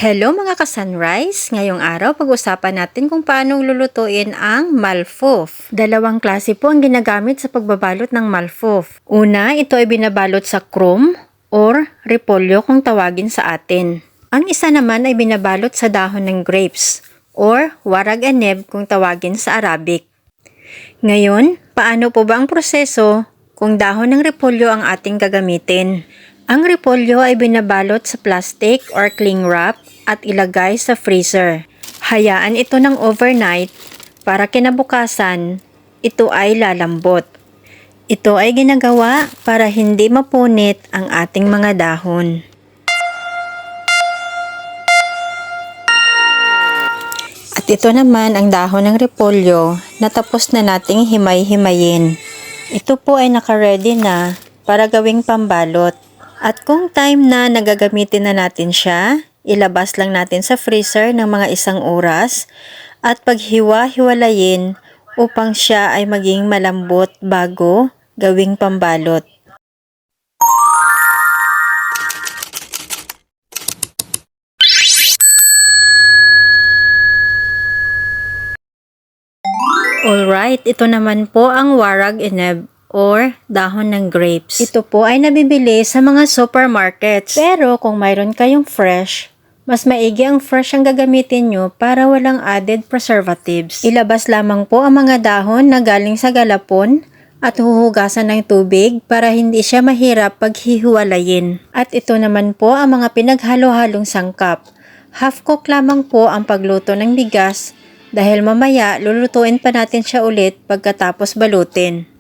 Hello mga ka-sunrise! Ngayong araw pag-usapan natin kung paano lulutuin ang malfouf. Dalawang klase po ang ginagamit sa pagbabalot ng malfouf. Una, ito ay binabalot sa krum or repolyo kung tawagin sa atin. Ang isa naman ay binabalot sa dahon ng grapes or warag aneb kung tawagin sa Arabic. Ngayon, paano po ba ang proseso kung dahon ng repolyo ang ating gagamitin? Ang repolyo ay binabalot sa plastic or cling wrap at ilagay sa freezer. Hayaan ito ng overnight para kinabukasan ito ay lalambot. Ito ay ginagawa para hindi mapunit ang ating mga dahon. At ito naman ang dahon ng repolyo na tapos na nating himay-himayin. Ito po ay naka-ready na para gawing pambalot. At kung time na nagagamitin na natin siya, ilabas lang natin sa freezer ng mga 1 oras at paghiwa-hiwalayin upang siya ay maging malambot bago gawing pambalot. Alright, ito naman po ang warag aneb or dahon ng grapes. Ito po ay nabibili sa mga supermarkets. Pero kung mayroon kayong fresh, mas maigi ang fresh ang gagamitin nyo para walang added preservatives. Ilabas lamang po ang mga dahon na galing sa galapon at huhugasan ng tubig para hindi siya mahirap paghihiwalayin. At ito naman po ang mga pinaghalo-halong sangkap. Half cook lamang po ang pagluto ng bigas dahil mamaya lulutuin pa natin siya ulit pagkatapos balutin.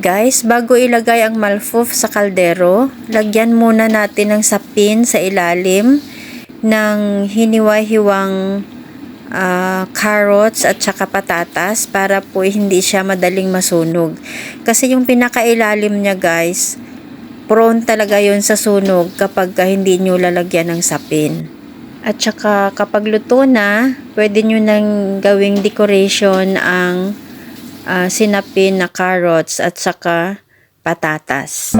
Guys, bago ilagay ang malfouf sa kaldero, lagyan muna natin ng sapin sa ilalim ng hiniwa-hiwang carrots at saka patatas para po hindi siya madaling masunog. Kasi yung pinakailalim niya guys, prone talaga yon sa sunog kapag hindi nyo lalagyan ng sapin. At saka kapag luto na, pwede nyo nang gawing decoration ang sinapin na carrots at saka patatas.